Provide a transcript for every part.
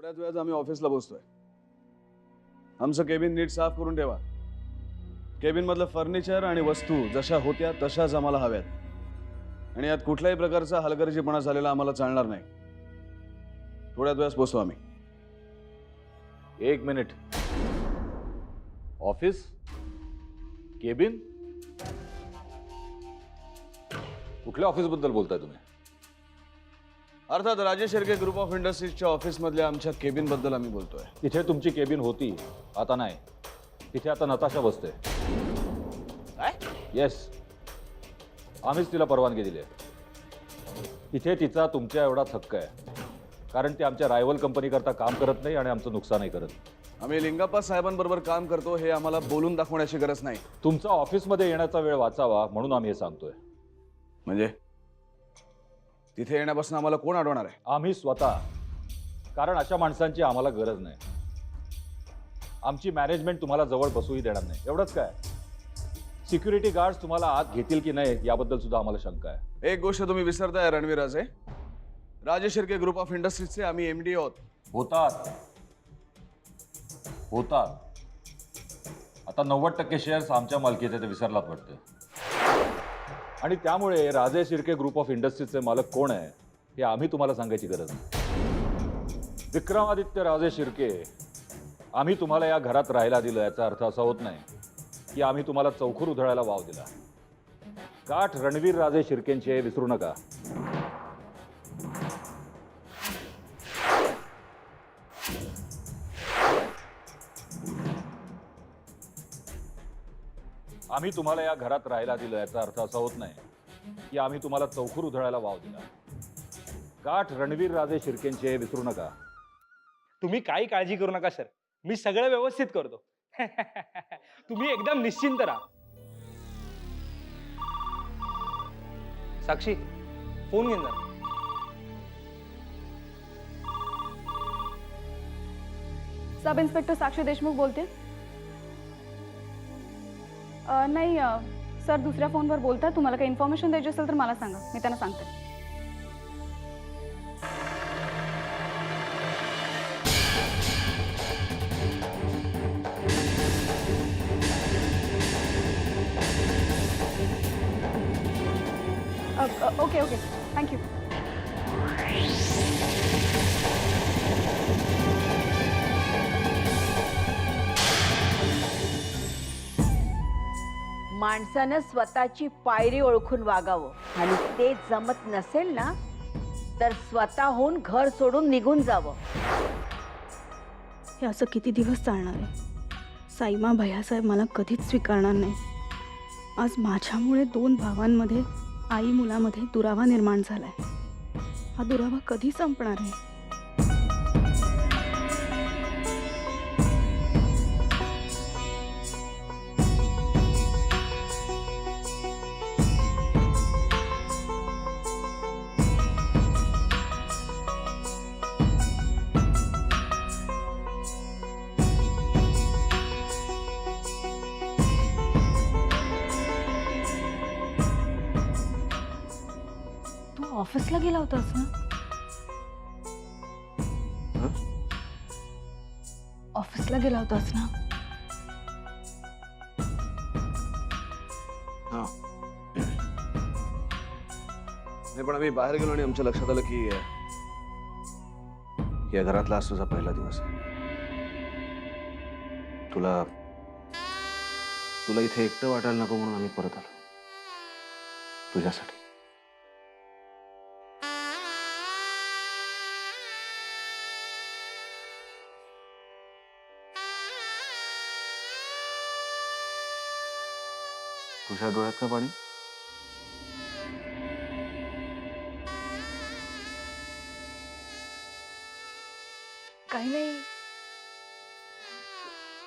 थोड्याच वेळात आम्ही ऑफिसला पोहोचतोय. आमचं केबिन नीट साफ करून ठेवा. केबिन मधलं फर्निचर आणि वस्तू जशा होत्या तशाच आम्हाला हव्यात आणि यात कुठल्याही प्रकारचा हलगर्जीपणा झालेला आम्हाला चालणार नाही. थोड्याच वेळात पोहोचतो आम्ही. एक मिनिट. ऑफिस, केबिन, कुठल्या ऑफिस बद्दल बोलताय तुम्ही? अर्थात राजेश शिर्के ग्रुप ऑफ इंडस्ट्रीजच्या ऑफिस मधल्या आमच्या केबिन बद्दल आम्ही बोलतोय. तिथे तुमची केबिन होती, आता नाही. तिथे आता नताशा बसते. येस, आम्हीच तिला परवानगी दिली आहे. तिथे तिचा तुमच्या एवढाच हक्क आहे, कारण ती आमच्या रायव्हल कंपनी करता काम करत नाही आणि आमचं नुकसानही करत. आम्ही लिंगाप्पा साहेबांबरोबर काम करतो हे आम्हाला बोलून दाखवण्याची गरज नाही. तुमचा ऑफिसमध्ये येण्याचा वेळ वाचावा म्हणून आम्ही हे सांगतोय. म्हणजे तिथे येण्यापासून आम्हाला कोण अडवणार आहे? आम्ही स्वतः, कारण अशा माणसांची आम्हाला गरज नाही. आमची मॅनेजमेंट तुम्हाला जवळ बसूही देणार नाही. एवढंच काय, सिक्युरिटी गार्ड्स तुम्हाला आत घेतील की नाही याबद्दल सुद्धा आम्हाला शंका आहे. एक गोष्ट तुम्ही विसरताय रणवीर राजे. राजेश शिर्के ग्रुप ऑफ इंडस्ट्रीजचे आम्ही एमडी आहोत. होतात. आता 90% शेअर्स आमच्या मालकीचे ते विसरलात वाटतं. आणि त्यामुळे राजेश शिर्के ग्रुप ऑफ इंडस्ट्रीजचे मालक कोण आहे हे आम्ही तुम्हाला सांगायची गरज नाही. विक्रमादित्य राजे शिर्के आम्ही तुम्हाला या घरात राहायला दिलं याचा अर्थ असा होत नाही की आम्ही तुम्हाला चौखूर उधळायला वाव दिला. गाठ रणवीर राजे शिर्केंची हे विसरू नका. आम्ही तुम्हाला या घरात राहायला दिलं याचा अर्थ असा होत नाही की आम्ही तुम्हाला चौखूर उधळायला वाव दिला. गाठ रणवीर राजे शिर्केंची हे विसरू नका. तुम्ही काही काळजी करू नका सर, मी सगळं व्यवस्थित करतो. तुम्ही एकदम निश्चिंत राहा. साक्षी, फोन घेऊन जा. सब इन्स्पेक्टर साक्षी देशमुख बोलते. नाही सर, दुसऱ्या फोनवर बोलतात. तुम्हाला काही इन्फॉर्मेशन द्यायची असेल तर मला सांगा, मी त्यांना सांगते. Okay okay, thank you. माणसानं स्वतःची पायरी ओळखून वागावं आणि ते जमत नसेल ना तर स्वतःहून घर सोडून निघून जावं. हे असं किती दिवस चालणार आहे? साईमा भैयासाहेब मला कधीच स्वीकारणार नाही. आज माझ्यामुळे 2 भावांमध्ये, आई मुलामध्ये दुरावा निर्माण झालाय. हा दुरावा कधी संपणार आहे? ऑफिसला गेला होतास ना? ऑफिसला गेला होतास ना? हा. नाही, पण आम्ही बाहेर गेलो आणि आमच्या लक्षात आलं की या घरातला आज तुझा पहिला दिवस आहे. तुला इथे एकटं वाटायला नको म्हणून आम्ही परत आलो तुझ्यासाठी. तुझ्या डोळ्यात का पाणी? काही नाही.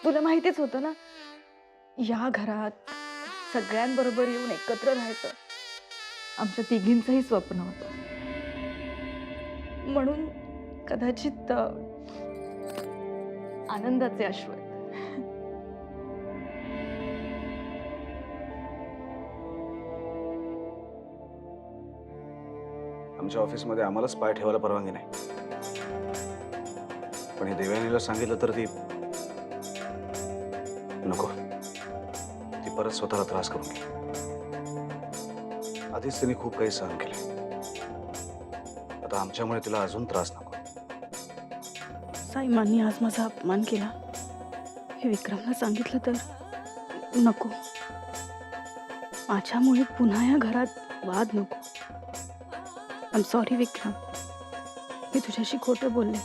तुला माहितीच होतं ना, या घरात सगळ्यांबरोबर येऊन एकत्र राहायचं आमच्या तिघींचंही स्वप्न होतं. म्हणून कदाचित आनंदाचे अश्रू आहेत. आमच्या ऑफिसमध्ये आम्हालाच पाय ठेवायला परवानगी नाही. पण हे देवयानीला सांगितलं तर ती नको, ती परत स्वतःला त्रास करून घेईल. आधीच तिने खूप काही सहन केले, आता आमच्यामुळे तिला अजून त्रास नको. साईमांनी आज माझा अपमान केला हे विक्रमला सांगितलं तर नको. माझ्यामुळे पुन्हा या घरात वाद नको. आय एम सॉरी विक्रम, मी तुझ्याशी खोटं बोलले.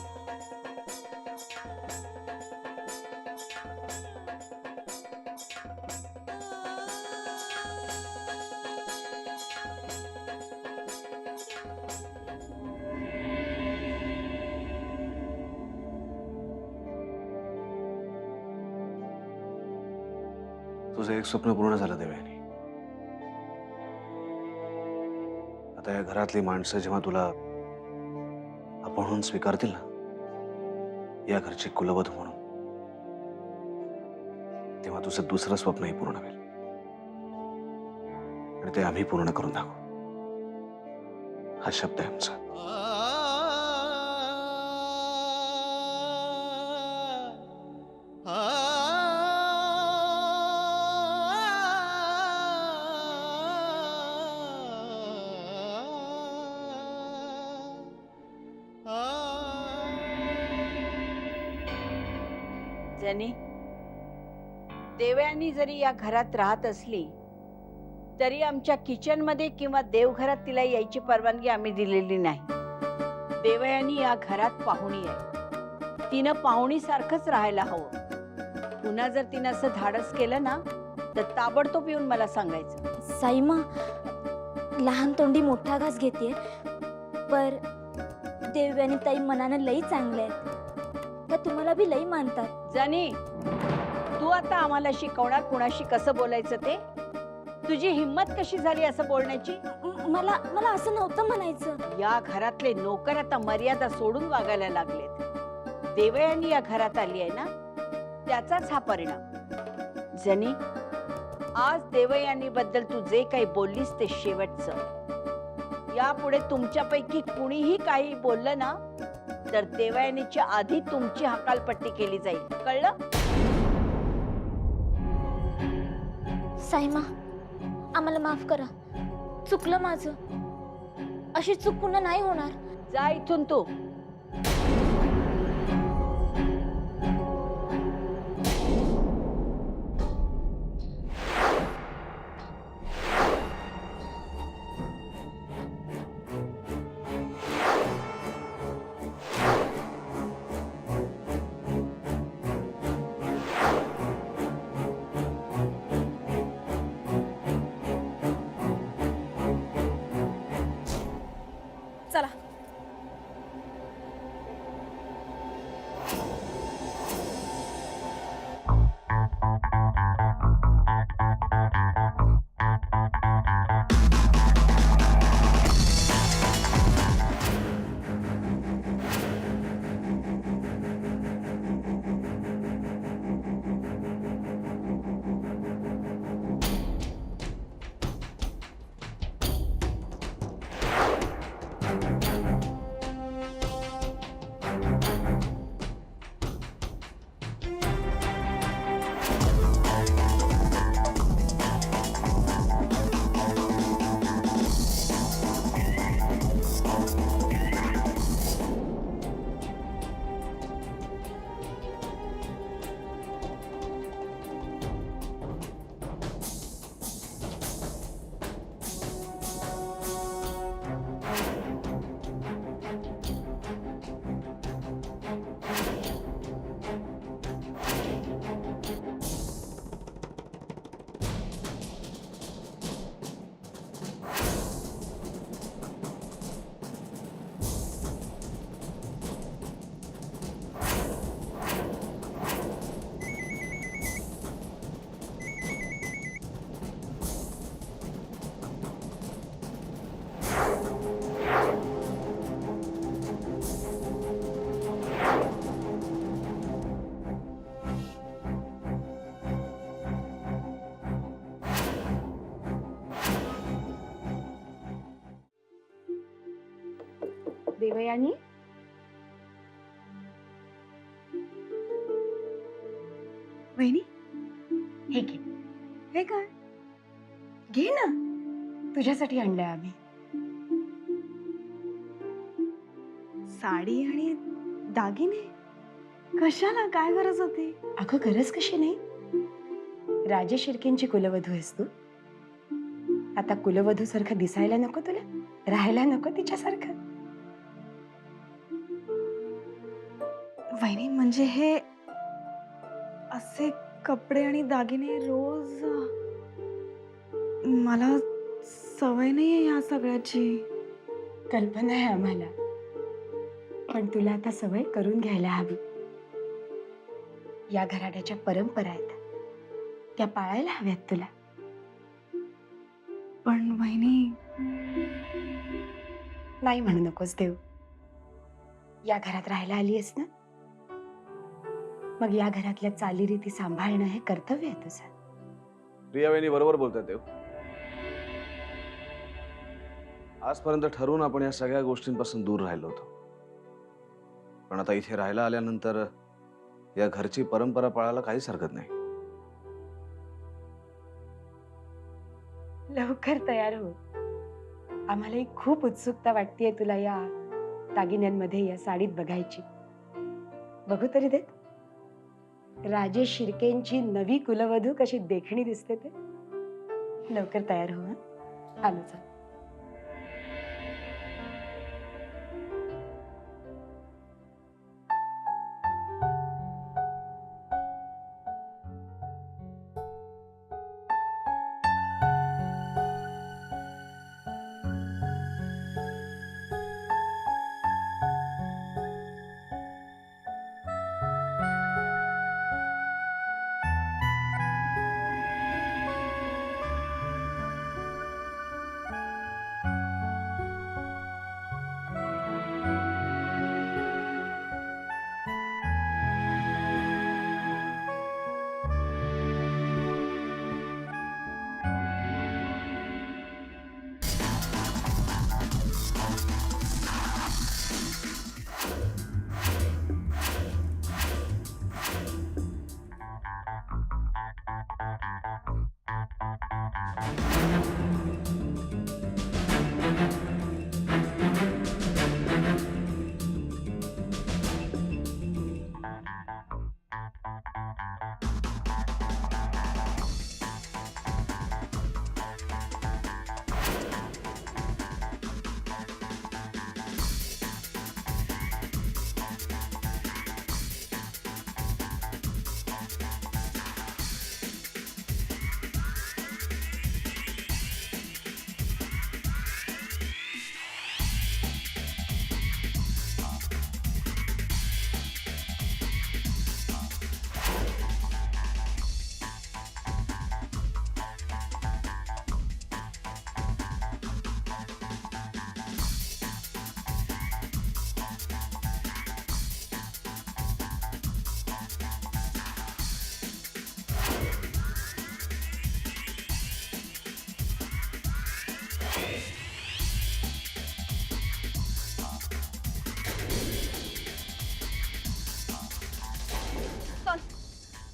तुझं एक स्वप्न पूर्ण झालं देवयानी. आता या घरातली माणसं जेव्हा तुला आपणहून स्वीकारतील ना, या घरची कुलवधू म्हणून, तेव्हा तुझं दुसरं स्वप्नही पूर्ण होईल. आणि ते आम्ही पूर्ण करून दाखवू, हा शब्द आहे आमचा. जनी, देवयानी जरी या घरात राहत असली तरी आमच्या किचन मध्ये किंवा देवघरात तिला यायची परवानगी आम्ही दिलेली नाही. देवयानी या घरात पाहुणी आहे, तिनं पाहुणीसारखंच राहायला हवं. पुन्हा जर तिनं असं धाडस केलं ना तर ताबडतोब येऊन मला सांगायचं. साईमा, लहान तोंडी मोठा घास घेते, पर देवयानी ताई मनानं लई चांगले आहेत, त्या तुम्हाला बी लई मानतात. जनी, तू आता आम्हाला शिकवणार कुणाशी कसं बोलायचं ते? तुझी हिम्मत कशी झाली असं बोलण्याची? मला मला असं नव्हतं म्हणायचं. या घरातले नोकर आता मर्यादा सोडून वागायला लागलेत. देवयानी या घरात आली आहे ना, त्याचाच हा परिणाम. जनी, आज देवयानी बद्दल तू जे काही बोललीस ते शेवटचं. यापुढे तुमच्यापैकी कुणीही काही बोललं ना तर देवयानीच्या आधी तुमची हकालपट्टी केली जाईल, कळलं? साईमा, आम्हाला माफ करा, चुकलं माझं. अशी चूक पुन्हा नाही होणार. जा इथून तू. चला. देवयानी, वहिनी हे घे. हे काय? घे ना, तुझ्यासाठी आणलंय आम्ही. साडी आणि दागिने कशाला, काय गरज होती? अगं गरज कशी नाही. राजेश शिर्केंची कुलवधू आहेस तू. आता कुलवधू सारखं दिसायला नको तुला, राहायला नको तिच्यासारखं. वहिनी म्हणजे हे असे कपडे आणि दागिने रोज मला सवय नाहीये या सगळ्याची. कल्पना आहे आम्हाला, पण तुला आता सवय करून घ्यायला हवी. या घराण्याच्या परंपरा आहेत, त्या पाळायला हव्यात तुला. पण वहिनी नाही म्हणू नकोस देव. या घरात राहायला आली आहेस ना, मग या घरातल्या चालीरीती सांभाळणं हे कर्तव्य आहे तुझं. प्रिया वहिनी बरोबर बोलतात देव. आजपर्यंत ठरवून आपण या सगळ्या गोष्टींपासून दूर राहिलो होतो, पण आता इथे राहायला आल्यानंतर या घरची परंपरा पाळायला काहीच हरकत नाही. लवकर तयार हो. आम्हालाही खूप उत्सुकता वाटतेय तुला या दागिन्यांमध्ये, या साडीत बघायची. बघू तरी देत राजेश शिर्केंची नवी कुलवधू कशी देखणी दिसते ते. लवकर तयार हो. हं, आलो चल.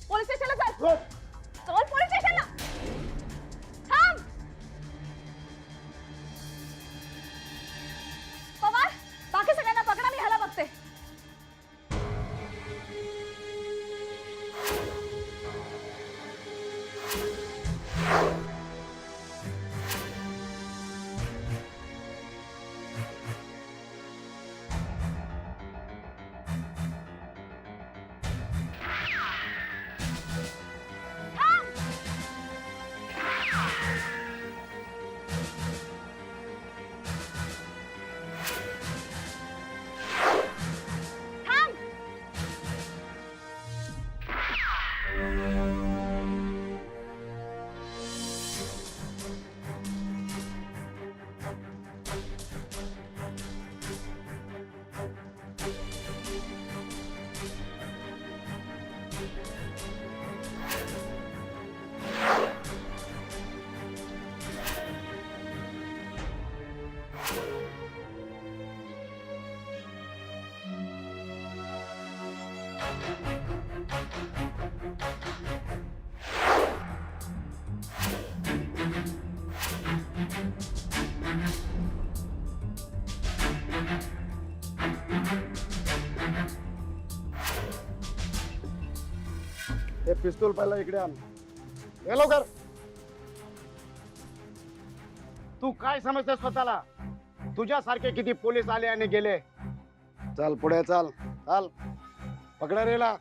पोलीस स्टेशनला चल. चल पोलीस स्टेशनला. थांब. पवार, बाकी सगळ्यांना पकडा, मी ह्याला बघते. हे पिस्तूल पहिला इकडे आण. ये लवकर. तू काय समजते स्वतःला? तुझ्यासारखे किती पोलीस आले आणि गेले. चल पुढे चल. चल पकडा रेला.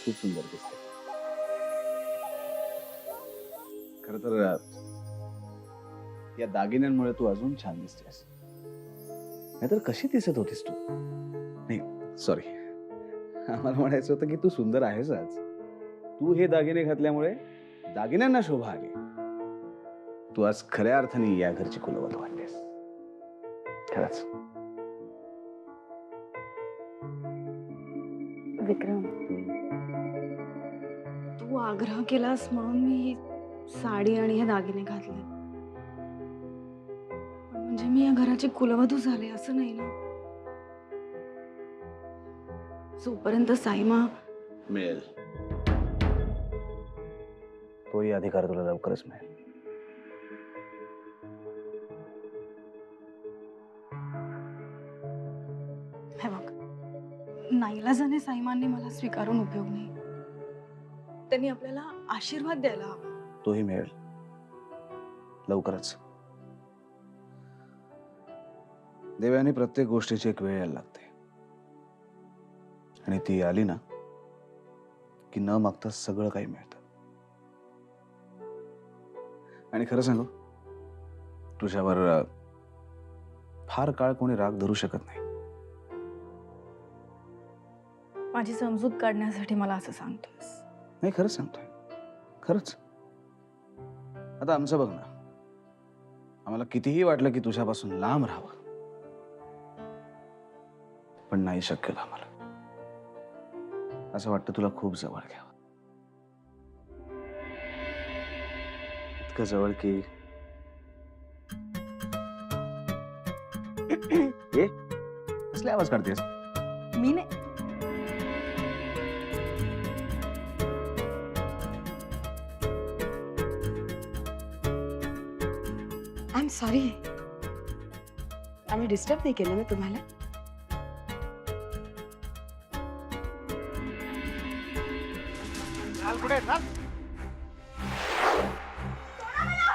खूप सुंदर दिसते. खर तर या दागिन्यांमुळे तू अजून छान दिसतेस. नाहीतर कशी दिसत होतीस तू? नाही सॉरी, आम्हाला म्हणायचं होतं की तू सुंदर आहेस आज. तू हे दागिने घातल्यामुळे दागिन्यांना शोभा आली. तू आज खऱ्या अर्थाने या घरची कुलवत वाटतेस. खरंच. विक्रम, तू आग्रह केलास म्हणून मी ही साडी आणि हे दागिने घातले. पण म्हणजे मी या घराची कुलवधू झाले असं नाही ना. जोपर्यंत साईमा मिळेल तोही अधिकार तुला लवकरच मिळेल. हे बघ, नाईलाजाने साईमांनी मला स्वीकारून उपयोग नाही. त्यांनी आपल्याला आशीर्वाद द्यायला हवा. तोही मिळेल लवकरच. देवाने प्रत्येक गोष्टीची एक वेळ यायला लागते आणि ती आली ना की न मागता सगळं काही मिळतं. आणि खरं सांगू, तुझ्यावर फार काळ कोणी राग धरू शकत नाही. माझी समजूत काढण्यासाठी मला असं सांगतोस? नाही, खरंच सांगतोय. खरंच. आता आमचं बघ ना, आम्हाला कितीही वाटलं की तुझ्यापासून लांब राहावं, पण नाही शक्य झालं आम्हाला. असं वाटतं तुला खूप जवळ घ्यावं. इतकं जवळ की ए, कसले आवाज काढतेस? मी नाही. I am sorry. आम्ही डिस्टर्ब नाही केलं ना तुम्हाला? चल पुढे चल.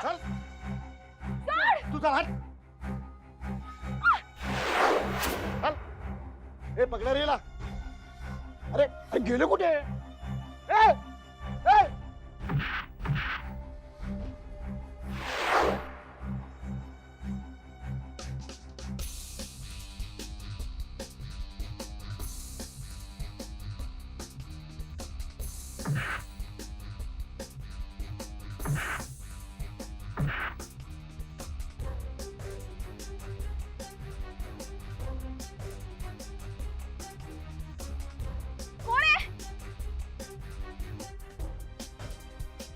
चल. तू चल हट. चल. हे पकडा रेला. अरे अरे गेले कुठे? ए ए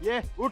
ये उठ.